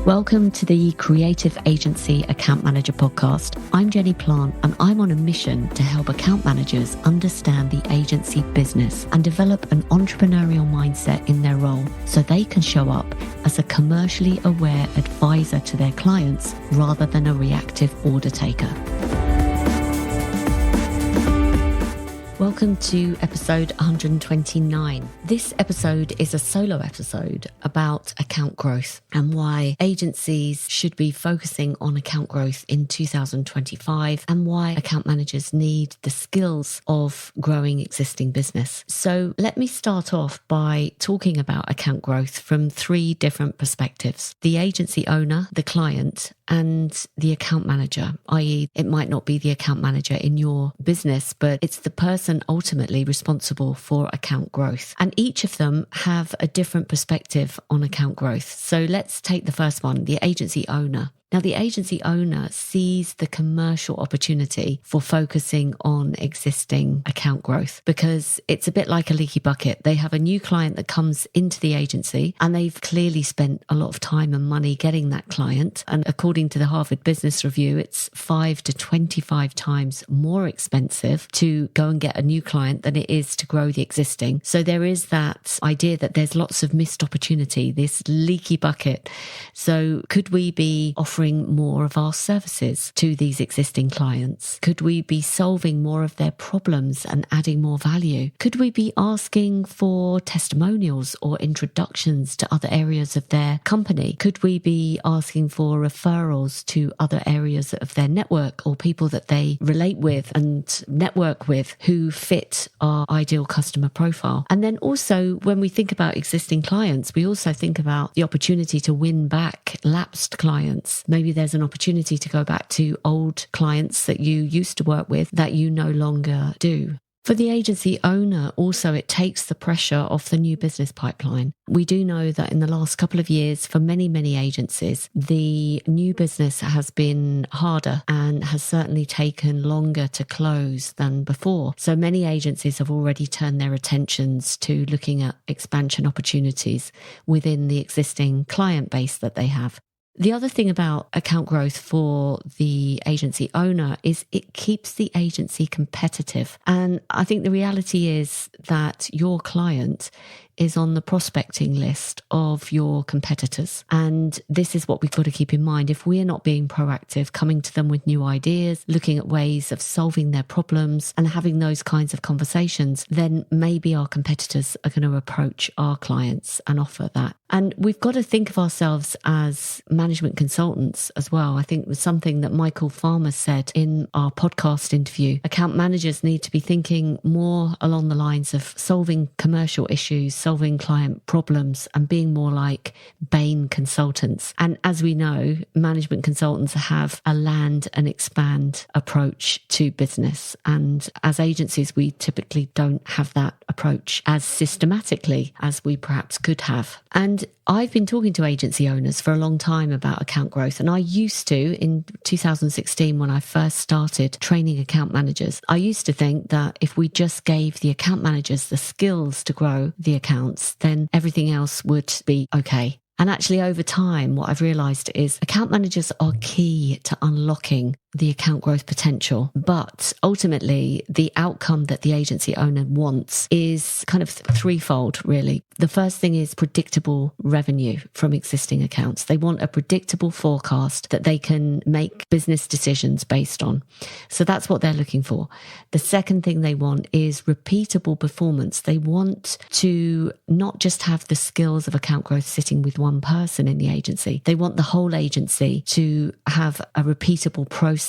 Welcome to the Creative Agency Account Manager podcast. I'm Jenny Plant and I'm on a mission to help account managers understand the agency business and develop an entrepreneurial mindset in their role so they can show up as a commercially aware advisor to their clients rather than a reactive order taker. Welcome to episode 129. This episode is a solo episode about account growth and why agencies should be focusing on account growth in 2025 and why account managers need the skills of growing existing business. So let me start off by talking about account growth from three different perspectives: the agency owner, the client, and the account manager, i.e. it might not be the account manager in your business, but it's the person ultimately responsible for account growth. And each of them have a different perspective on account growth. So let's take the first one, the agency owner. Now, the agency owner sees the commercial opportunity for focusing on existing account growth because it's a bit like a leaky bucket. They have a new client that comes into the agency and they've clearly spent a lot of time and money getting that client. And according to the Harvard Business Review, it's 5 to 25 times more expensive to go and get a new client than it is to grow the existing. So there is that idea that there's lots of missed opportunity, this leaky bucket. So could we be offering more of our services to these existing clients? Could we be solving more of their problems and adding more value? Could we be asking for testimonials or introductions to other areas of their company? Could we be asking for referrals to other areas of their network or people that they relate with and network with who fit our ideal customer profile? And then also when we think about existing clients, we also think about the opportunity to win back lapsed clients. Maybe there's an opportunity to go back to old clients that you used to work with that you no longer do. For the agency owner, also, it takes the pressure off the new business pipeline. We do know that in the last couple of years, for many agencies, the new business has been harder and has certainly taken longer to close than before. So many agencies have already turned their attentions to looking at expansion opportunities within the existing client base that they have. The other thing about account growth for the agency owner is it keeps the agency competitive. And I think the reality is that your client is on the prospecting list of your competitors. And this is what we've got to keep in mind. If we're not being proactive, coming to them with new ideas, looking at ways of solving their problems and having those kinds of conversations, then maybe our competitors are going to approach our clients and offer that. And we've got to think of ourselves as management consultants as well. I think it was something that Michael Farmer said in our podcast interview. Account managers need to be thinking more along the lines of solving commercial issues, solving client problems, and being more like Bain consultants. And as we know, management consultants have a land and expand approach to business. And as agencies, we typically don't have that approach as systematically as we perhaps could have. And I've been talking to agency owners for a long time about account growth. And I used to, in 2016, when I first started training account managers, I used to think that if we just gave the account managers the skills to grow the accounts, then everything else would be okay. And actually over time, what I've realized is account managers are key to unlocking the account growth potential. But ultimately, the outcome that the agency owner wants is kind of threefold, really. The first thing is predictable revenue from existing accounts. They want a predictable forecast that they can make business decisions based on. So that's what they're looking for. The second thing they want is repeatable performance. They want to not just have the skills of account growth sitting with one person in the agency. They want the whole agency to have a repeatable process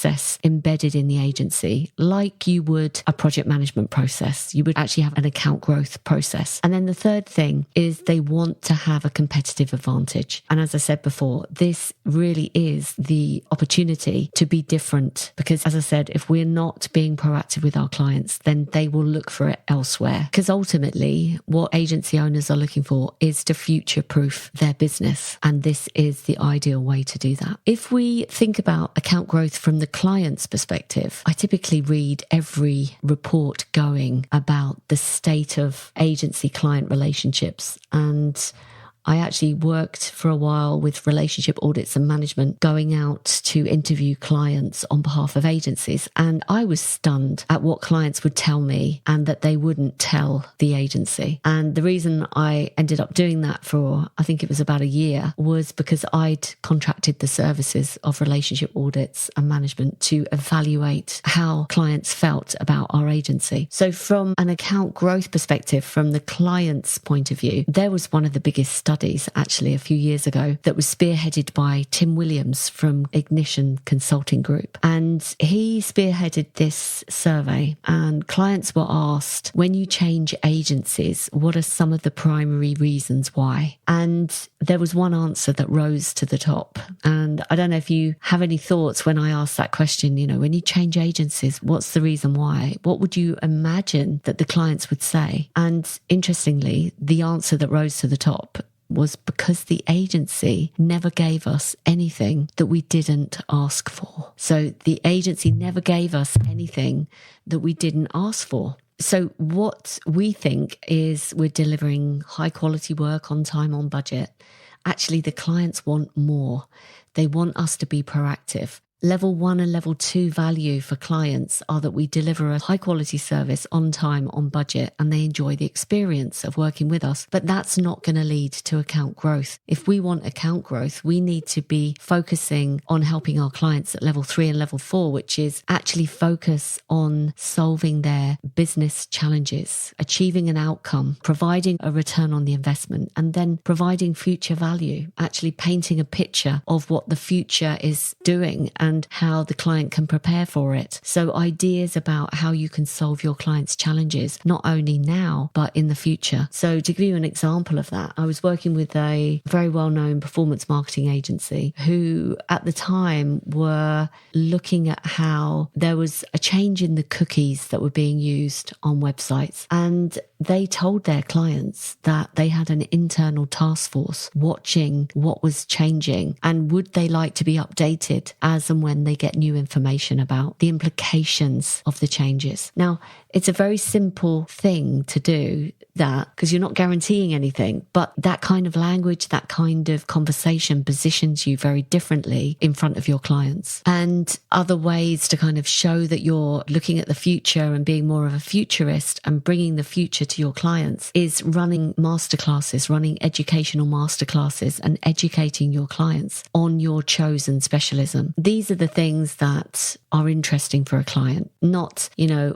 embedded in the agency, like you would a project management process. You would actually have an account growth process. And then the third thing is they want to have a competitive advantage. And as I said before, this really is the opportunity to be different because, as I said, if we're not being proactive with our clients, then they will look for it elsewhere. Because ultimately, what agency owners are looking for is to future-proof their business. And this is the ideal way to do that. If we think about account growth from the client's perspective, I typically read every report going about the state of agency client relationships. And I actually worked for a while with relationship audits and management, going out to interview clients on behalf of agencies. And I was stunned at what clients would tell me and that they wouldn't tell the agency. And the reason I ended up doing that for, I think it was about a year, was because I'd contracted the services of relationship audits and management to evaluate how clients felt about our agency. So from an account growth perspective, from the client's point of view, there was one of the biggest studies actually a few years ago that was spearheaded by Tim Williams from Ignition Consulting Group. And he spearheaded this survey, and clients were asked, when you change agencies, what are some of the primary reasons why? And there was one answer that rose to the top. And I don't know if you have any thoughts when I ask that question, when you change agencies, what's the reason why? What would you imagine that the clients would say? And interestingly, the answer that rose to the top was because the agency never gave us anything that we didn't ask for. So the agency never gave us anything that we didn't ask for. So what we think is we're delivering high quality work on time, on budget. Actually, the clients want more. They want us to be proactive. Level 1 and level 2 value for clients are that we deliver a high quality service on time, on budget, and they enjoy the experience of working with us. But that's not going to lead to account growth. If we want account growth, we need to be focusing on helping our clients at level 3 and level 4, which is actually focus on solving their business challenges, achieving an outcome, providing a return on the investment, and then providing future value, actually painting a picture of what the future is doing and how the client can prepare for it. So ideas about how you can solve your client's challenges, not only now, but in the future. So to give you an example of that, I was working with a very well-known performance marketing agency who at the time were looking at how there was a change in the cookies that were being used on websites. And they told their clients that they had an internal task force watching what was changing and would they like to be updated as and when they get new information about the implications of the changes. Now, it's a very simple thing to do that because you're not guaranteeing anything, but that kind of language, that kind of conversation positions you very differently in front of your clients. And other ways to kind of show that you're looking at the future and being more of a futurist and bringing the future to your clients is running masterclasses, running educational masterclasses and educating your clients on your chosen specialism. These are the things that are interesting for a client, not,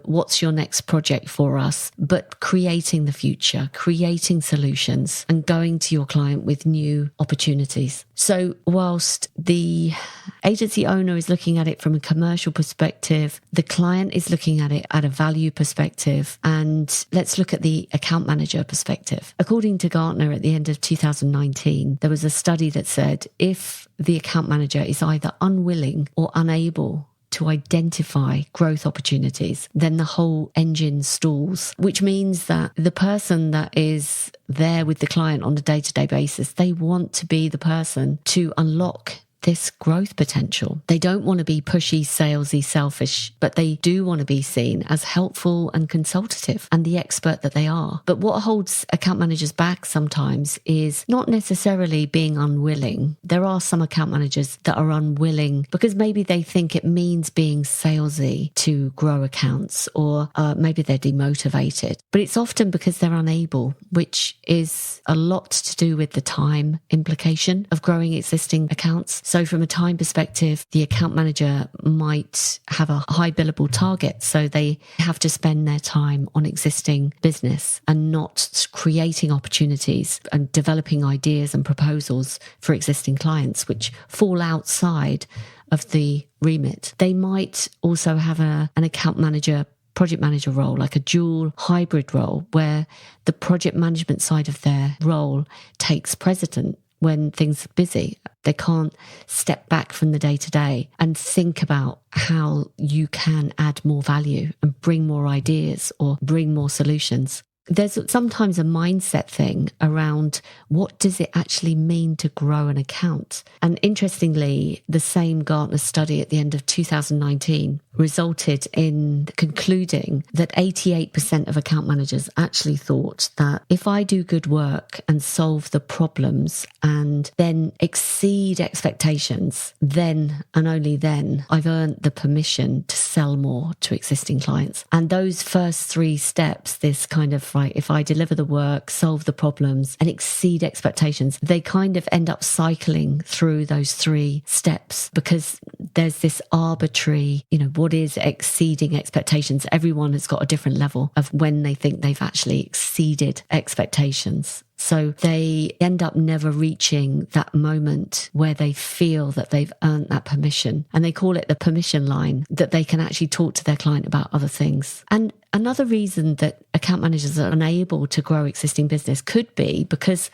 what's your next project for us, but creating the future, creating solutions and going to your client with new opportunities. So whilst the agency owner is looking at it from a commercial perspective, the client is looking at it at a value perspective. And let's look at the account manager perspective. According to Gartner, at the end of 2019, there was a study that said if the account manager is either unwilling or unable to identify growth opportunities, then the whole engine stalls, which means that the person that is there with the client on a day-to-day basis, they want to be the person to unlock this growth potential. They don't want to be pushy, salesy, selfish, but they do want to be seen as helpful and consultative and the expert that they are. But what holds account managers back sometimes is not necessarily being unwilling. There are some account managers that are unwilling because maybe they think it means being salesy to grow accounts, or maybe they're demotivated. But it's often because they're unable, which is a lot to do with the time implication of growing existing accounts. So from a time perspective, the account manager might have a high billable target. So they have to spend their time on existing business and not creating opportunities and developing ideas and proposals for existing clients, which fall outside of the remit. They might also have an account manager, project manager role, like a dual hybrid role where the project management side of their role takes precedent. When things are busy, they can't step back from the day-to-day and think about how you can add more value and bring more ideas or bring more solutions. there's sometimes a mindset thing around what does it actually mean to grow an account. And interestingly, the same Gartner study at the end of 2019 resulted in concluding that 88% of account managers actually thought that if I do good work and solve the problems and then exceed expectations, then and only then I've earned the permission to sell more to existing clients. And those first three steps, this kind of, right, if I deliver the work, solve the problems and exceed expectations, they kind of end up cycling through those three steps because there's this arbitrary, what is exceeding expectations? Everyone has got a different level of when they think they've actually exceeded expectations. So they end up never reaching that moment where they feel that they've earned that permission. And they call it the permission line, that they can actually talk to their client about other things. And another reason that account managers are unable to grow existing business could be because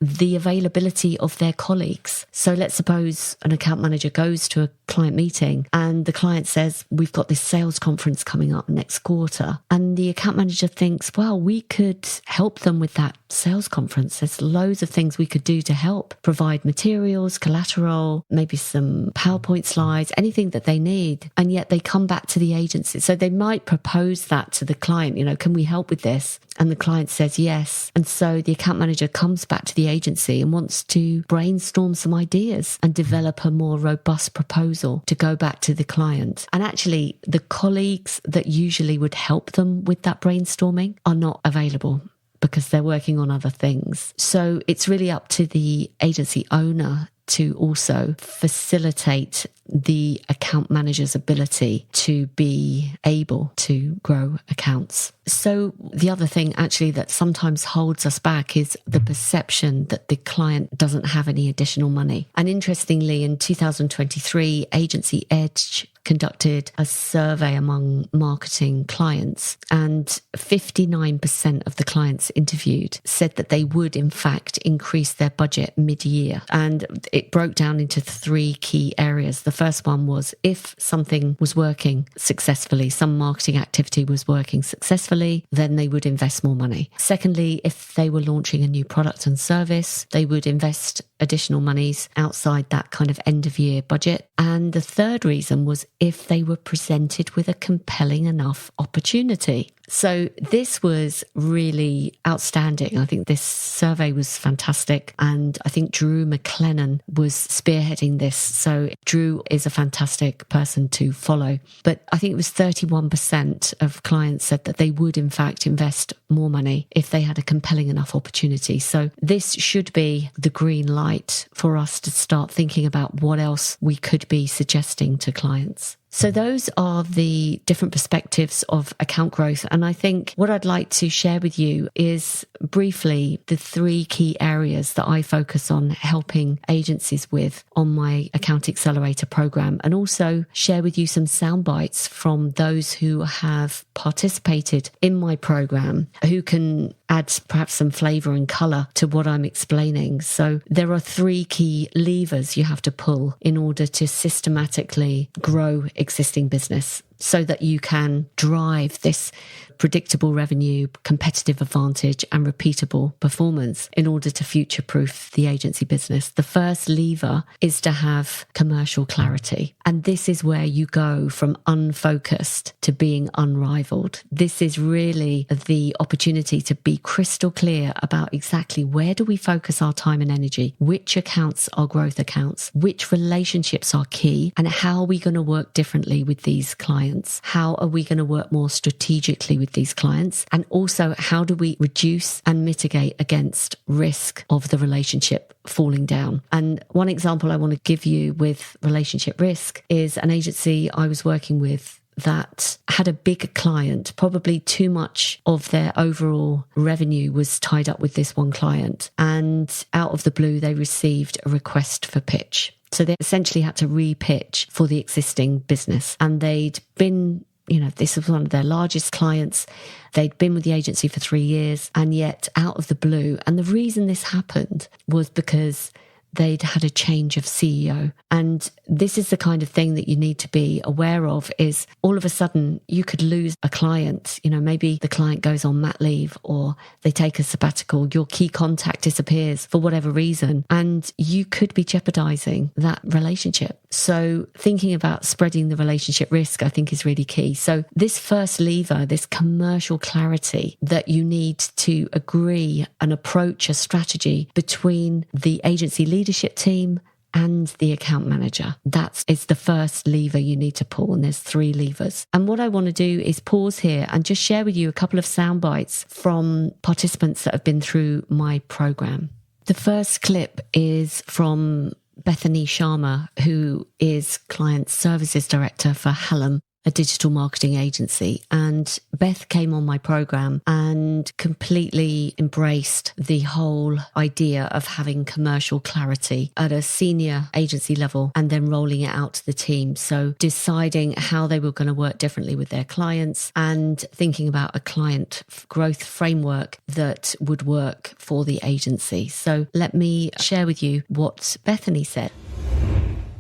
the availability of their colleagues. So let's suppose an account manager goes to a client meeting and the client says, we've got this sales conference coming up next quarter. And the account manager thinks, well, we could help them with that sales conference. There's loads of things we could do to help provide materials, collateral, maybe some PowerPoint slides, anything that they need. And yet they come back to the agency. So they might propose that to the client, can we help with this? And the client says yes. And so the account manager comes back to the agency and wants to brainstorm some ideas and develop a more robust proposal to go back to the client. And actually, the colleagues that usually would help them with that brainstorming are not available because they're working on other things. So it's really up to the agency owner to also facilitate the account manager's ability to be able to grow accounts. So the other thing actually that sometimes holds us back is the perception that the client doesn't have any additional money. And interestingly, in 2023, Agency Edge conducted a survey among marketing clients, and 59% of the clients interviewed said that they would in fact increase their budget mid-year. And it broke down into three key areas. The first one was if something was working successfully, some marketing activity was working successfully, then they would invest more money. Secondly, if they were launching a new product and service, they would invest additional monies outside that kind of end of year budget. And the third reason was if they were presented with a compelling enough opportunity. So this was really outstanding. I think this survey was fantastic. And I think Drew McLennan was spearheading this. So Drew is a fantastic person to follow. But I think it was 31% of clients said that they would in fact invest more money if they had a compelling enough opportunity. So this should be the green light for us to start thinking about what else we could be suggesting to clients. So those are the different perspectives of account growth. And I think what I'd like to share with you is briefly the three key areas that I focus on helping agencies with on my Account Accelerator program, and also share with you some sound bites from those who have participated in my program who can add perhaps some flavor and color to what I'm explaining. So there are three key levers you have to pull in order to systematically grow existing business so that you can drive this predictable revenue, competitive advantage and repeatable performance in order to future-proof the agency business. The first lever is to have commercial clarity. And this is where you go from unfocused to being unrivaled. This is really the opportunity to be crystal clear about exactly where do we focus our time and energy, which accounts are growth accounts, which relationships are key, and how are we going to work differently with these clients? How are we going to work more strategically with these clients? And also, how do we reduce and mitigate against risk of the relationship falling down? And one example I want to give you with relationship risk is an agency I was working with that had a big client. Probably too much of their overall revenue was tied up with this one client. And out of the blue, they received a request for pitch. So they essentially had to re-pitch for the existing business. And they'd been, this was one of their largest clients. They'd been with the agency for 3 years, and yet out of the blue. And the reason this happened was because they'd had a change of CEO. And this is the kind of thing that you need to be aware of, is all of a sudden you could lose a client. Maybe the client goes on mat leave or they take a sabbatical, your key contact disappears for whatever reason, and you could be jeopardizing that relationship. So thinking about spreading the relationship risk, I think, is really key. So this first lever, this commercial clarity that you need to agree and approach a strategy between the agency leadership team and the account manager. That is the first lever you need to pull, and there's 3 levers. And what I want to do is pause here and just share with you a couple of sound bites from participants that have been through my program. The first clip is from Bethany Sharma, who is Client Services Director for Hallam, a digital marketing agency. And Beth came on my program and completely embraced the whole idea of having commercial clarity at a senior agency level and then rolling it out to the team. So deciding how they were going to work differently with their clients and thinking about a client growth framework that would work for the agency. So let me share with you what Bethany said.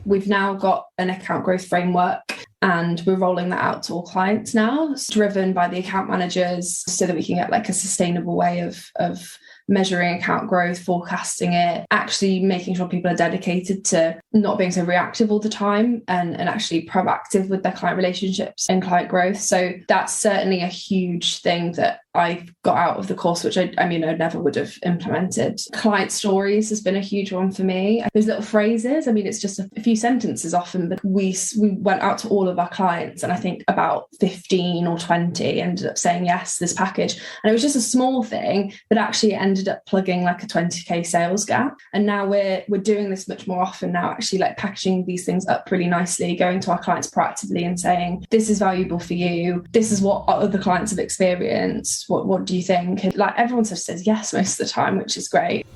We've now got an account growth framework and we're rolling that out to all clients now. It's driven by the account managers so that we can get like a sustainable way of measuring account growth, forecasting it, actually making sure people are dedicated to not being so reactive all the time and actually proactive with their client relationships and client growth. So that's certainly a huge thing that I got out of the course, which I never would have implemented. Client stories has been a huge one for me. Those little phrases, it's just a few sentences often, but we went out to all of our clients and I think about 15 or 20 ended up saying yes, this package. And it was just a small thing, but actually ended up plugging like a 20k sales gap. And now we're doing this much more often now, actually like packaging these things up really nicely, going to our clients proactively and saying, this is valuable for you. This is what other clients have experienced. What do you think? And like everyone sort of says yes most of the time, which is great.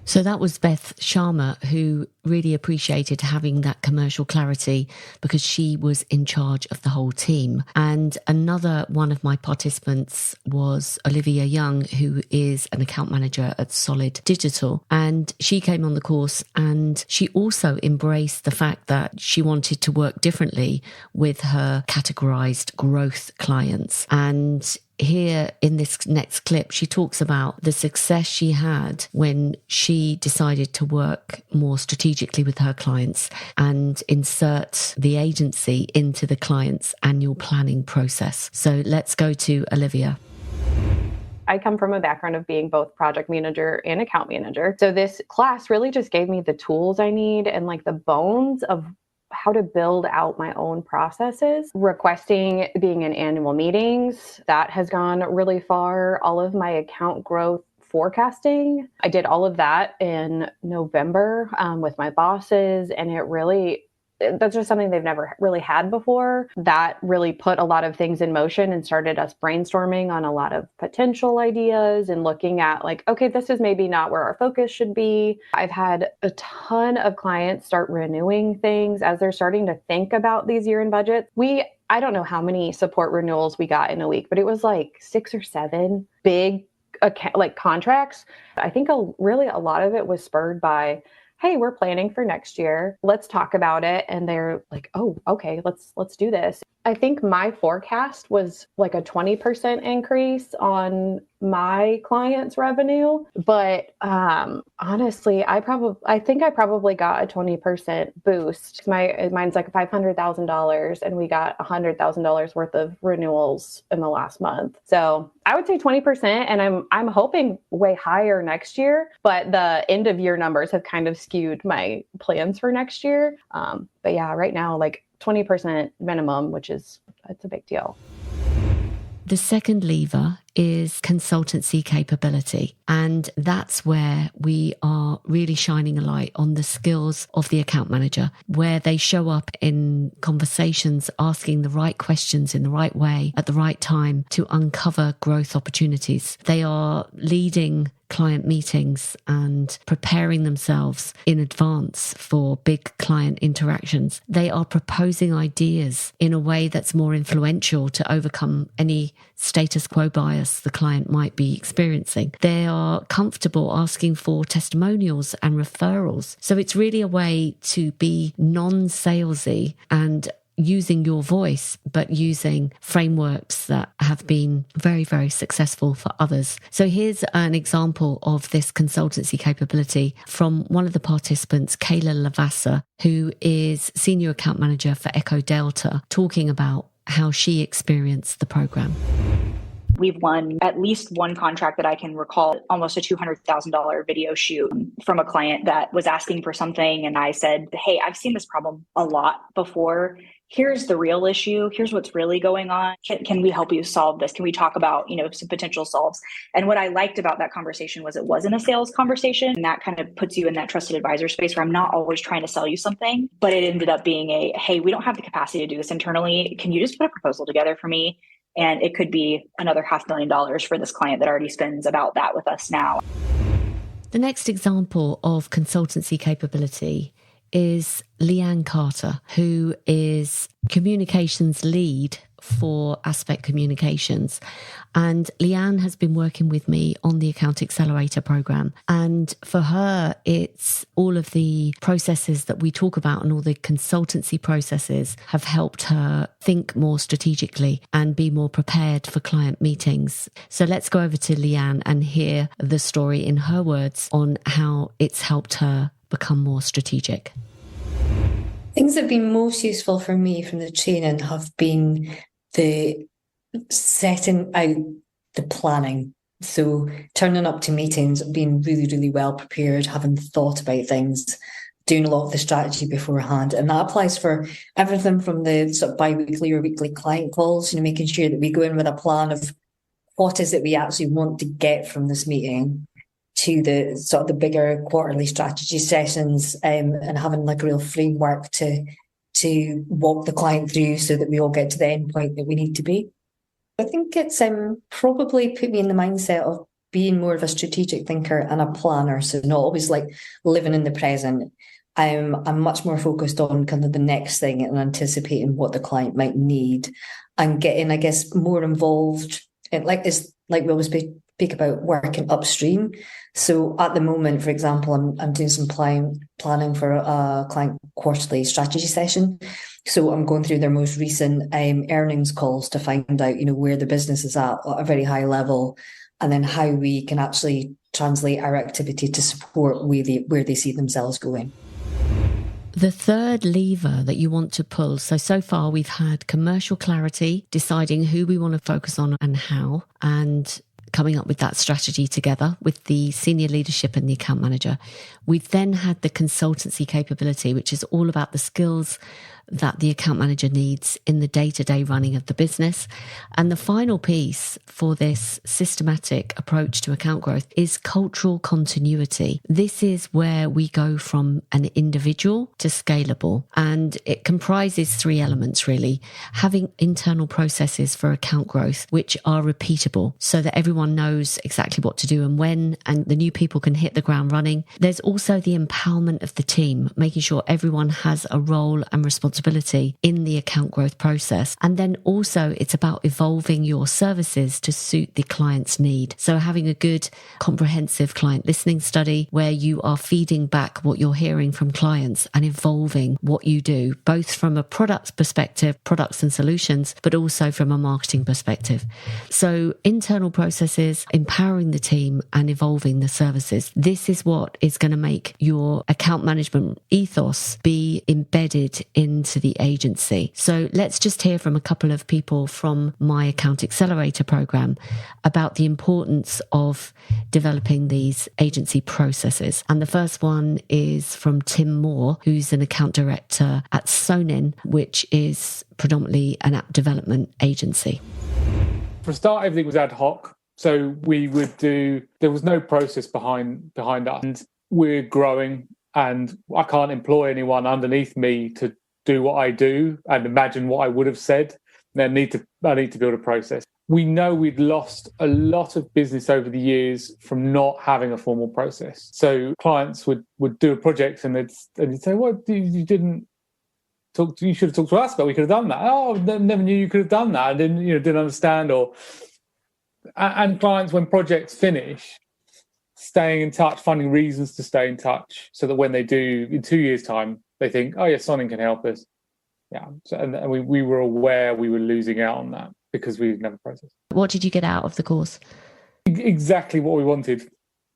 So that was Beth Sharma, who really appreciated having that commercial clarity because she was in charge of the whole team. And another one of my participants was Olivia Young, who is an account manager at Solid Digital. And she came on the course and she also embraced the fact that she wanted to work differently with her categorized growth clients. And here in this next clip, she talks about the success she had when she decided to work more strategically with her clients and insert the agency into the client's annual planning process. So let's go to Olivia. I come from a background of being both project manager and account manager. So this class really just gave me the tools I need and like the bones of how to build out my own processes. Requesting being in annual meetings, that has gone really far. All of my account growth forecasting, I did all of that in November with my bosses, and that's just something they've never really had before. That really put a lot of things in motion and started us brainstorming on a lot of potential ideas and looking at like, okay, this is maybe not where our focus should be. I've had a ton of clients start renewing things as they're starting to think about these year-end budgets. I don't know how many support renewals we got in a week, but it was like 6 or 7 big contracts. I think a lot of it was spurred by, hey, we're planning for next year. Let's talk about it. And they're like, oh, okay, let's do this. I think my forecast was like a 20% increase on my clients' revenue. But honestly, I think I probably got a 20% boost. Mine's like $500,000 and we got $100,000 worth of renewals in the last month. So I would say 20%, and I'm hoping way higher next year, but the end of year numbers have kind of skewed my plans for next year. But yeah, right now, like 20% minimum, it's a big deal. The second lever is consultancy capability. And that's where we are really shining a light on the skills of the account manager, where they show up in conversations, asking the right questions in the right way at the right time to uncover growth opportunities. They are leading client meetings and preparing themselves in advance for big client interactions. They are proposing ideas in a way that's more influential to overcome any status quo bias the client might be experiencing. They are comfortable asking for testimonials and referrals. So it's really a way to be non-salesy and using your voice, but using frameworks that have been very, very successful for others. So here's an example of this consultancy capability from one of the participants, Kayla Lavassa, who is Senior Account Manager for Echo Delta, talking about how she experienced the program. We've won at least one contract that I can recall, almost a $200,000 video shoot from a client that was asking for something. And I said, hey, I've seen this problem a lot before. Here's the real issue. Here's what's really going on. Can we help you solve this? Can we talk about, some potential solves? And what I liked about that conversation was it wasn't a sales conversation. And that kind of puts you in that trusted advisor space where I'm not always trying to sell you something, but it ended up being hey, we don't have the capacity to do this internally. Can you just put a proposal together for me? And it could be another $500,000 for this client that already spends about that with us now. The next example of consultancy capability is Leanne Carter, who is communications lead for Aspect Communications. And Leanne has been working with me on the Account Accelerator program. And for her, it's all of the processes that we talk about and all the consultancy processes have helped her think more strategically and be more prepared for client meetings. So let's go over to Leanne and hear the story in her words on how it's helped her become more strategic. Things that have been most useful for me from the training have been the setting out the planning. So turning up to meetings, being really, really well prepared, having thought about things, doing a lot of the strategy beforehand. And that applies for everything from the sort of bi-weekly or weekly client calls, making sure that we go in with a plan of what is it we actually want to get from this meeting, to the sort of the bigger quarterly strategy sessions, and having like a real framework to walk the client through so that we all get to the end point that we need to be. I think it's probably put me in the mindset of being more of a strategic thinker and a planner, so not always like living in the present. I'm much more focused on kind of the next thing and anticipating what the client might need and getting, I guess, more involved. Like we always speak about working upstream. So at the moment, for example, I'm doing some planning for a client quarterly strategy session. So I'm going through their most recent earnings calls to find out, where the business is at a very high level, and then how we can actually translate our activity to support where they see themselves going. The third lever that you want to pull, so far we've had commercial clarity, deciding who we want to focus on and how, and coming up with that strategy together with the senior leadership and the account manager. We've then had the consultancy capability, which is all about the skills that the account manager needs in the day-to-day running of the business. And the final piece for this systematic approach to account growth is cultural continuity. This is where we go from an individual to scalable. And it comprises three elements, really. Having internal processes for account growth, which are repeatable so that everyone knows exactly what to do and when, and the new people can hit the ground running. There's also the empowerment of the team, making sure everyone has a role and responsibility in the account growth process. And then also it's about evolving your services to suit the client's need. So having a good comprehensive client listening study where you are feeding back what you're hearing from clients and evolving what you do, both from a product perspective, products and solutions, but also from a marketing perspective. So internal processes, empowering the team and evolving the services. This is what is going to make your account management ethos be embedded into the agency. So let's just hear from a couple of people from my Account Accelerator program about the importance of developing these agency processes. And the first one is from Tim Moore, who's an account director at Sonin, which is predominantly an app development agency. For a start, everything was ad hoc. So there was no process behind us. And we're growing, and I can't employ anyone underneath me to do what I do and imagine what I would have said. I need to build a process. we know we'd lost a lot of business over the years from not having a formal process. So clients would do a project and they'd say, "Well, you didn't talk to, you should have talked to us about. We could have done that. Oh, never knew you could have done that. I didn't understand." And clients, when projects finish, staying in touch, finding reasons to stay in touch, so that when they do in 2 years' time, they think, "Oh, yeah, Sonin can help us." Yeah, so, and we were aware we were losing out on that because we didn't have a process. What did you get out of the course? Exactly what we wanted.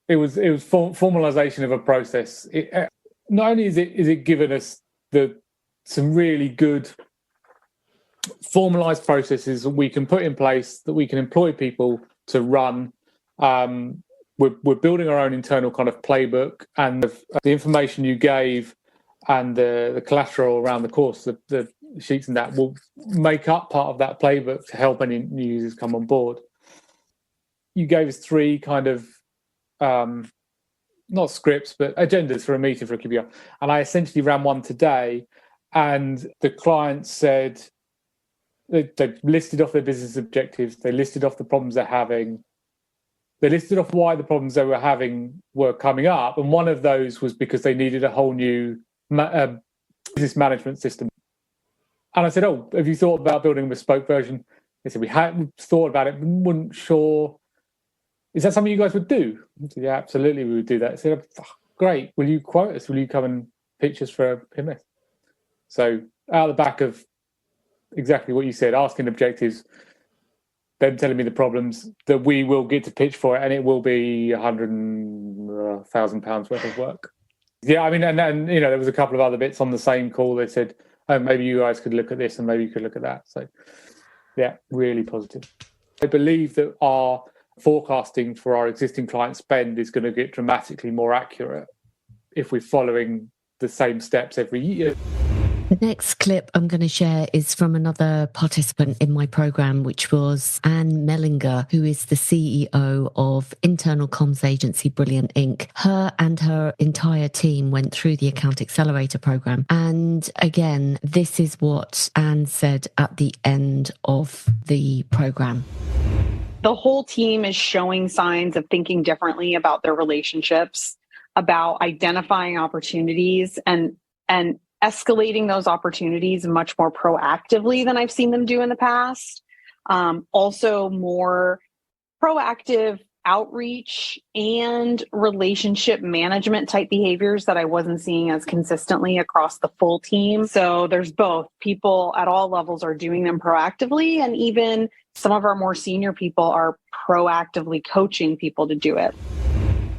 It was formalization of a process. Not only is it given us some really good formalized processes that we can put in place, that we can employ people to run. We're building our own internal kind of playbook, and the information you gave and the collateral around the course, the sheets and that, will make up part of that playbook to help any new users come on board. You gave us 3 kind of not scripts but agendas for a meeting for a QBR, and I essentially ran one today, and the client said they listed off their business objectives, they listed off the problems they're having, they listed off why the problems they were having were coming up, and one of those was because they needed a whole new business management system. And I said, "Oh, have you thought about building a bespoke version?" They said, "We hadn't thought about it, but weren't sure. Is that something you guys would do?" I said, "Yeah, absolutely, we would do that." I said, "Oh, great. Will you quote us? Will you come and pitch us for a PMS?" So out of the back of exactly what you said, asking objectives, them telling me the problems, that we will get to pitch for it, and it will be £100,000 worth of work. Yeah, I mean, and there was a couple of other bits on the same call. They said, "Oh, maybe you guys could look at this, and maybe you could look at that." So, yeah, really positive. I believe that our forecasting for our existing client spend is going to get dramatically more accurate if we're following the same steps every year. The next clip I'm going to share is from another participant in my program, which was Anne Mellinger, who is the CEO of internal comms agency Brilliant Inc. Her and her entire team went through the Account Accelerator program. And again, this is what Anne said at the end of the program. The whole team is showing signs of thinking differently about their relationships, about identifying opportunities and escalating those opportunities much more proactively than I've seen them do in the past. Also more proactive outreach and relationship management type behaviors that I wasn't seeing as consistently across the full team. So there's both. People at all levels are doing them proactively, and even some of our more senior people are proactively coaching people to do it.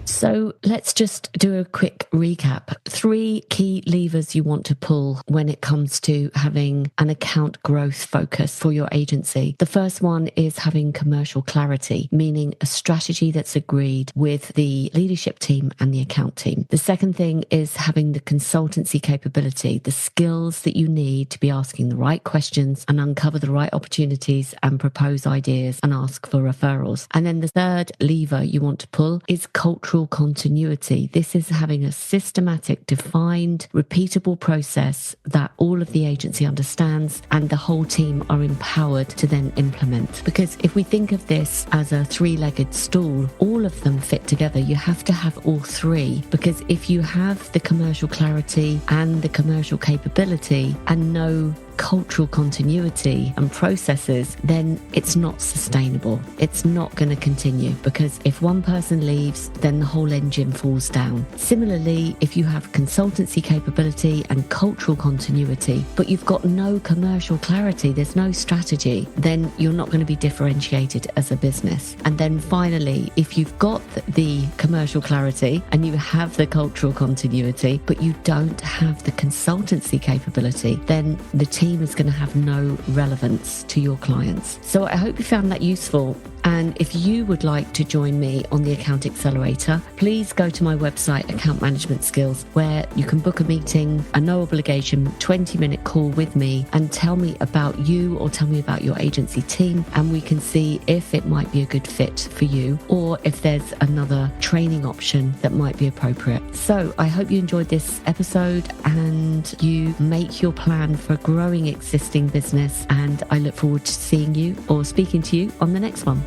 So let's just do a quick recap. 3 key levers you want to pull when it comes to having an account growth focus for your agency. The first one is having commercial clarity, meaning a strategy that's agreed with the leadership team and the account team. The second thing is having the consultancy capability, the skills that you need to be asking the right questions and uncover the right opportunities and propose ideas and ask for referrals. And then the third lever you want to pull is cultural continuity. This is having a systematic, defined, repeatable process that all of the agency understands and the whole team are empowered to then implement. Because if we think of this as a 3-legged stool, all of them fit together. You have to have all 3, because if you have the commercial clarity and the commercial capability and no cultural continuity and processes, then it's not sustainable. It's not going to continue, because if one person leaves, then the whole engine falls down. Similarly, if you have consultancy capability and cultural continuity, but you've got no commercial clarity, there's no strategy, then you're not going to be differentiated as a business. And then finally, if you've got the commercial clarity and you have the cultural continuity, but you don't have the consultancy capability, then the team is going to have no relevance to your clients. So I hope you found that useful. And if you would like to join me on the Account Accelerator, please go to my website, Account Management Skills, where you can book a meeting, a no obligation 20-minute call with me, and tell me about you or tell me about your agency team, and we can see if it might be a good fit for you or if there's another training option that might be appropriate. So I hope you enjoyed this episode and you make your plan for a growing existing business, and I look forward to seeing you or speaking to you on the next one.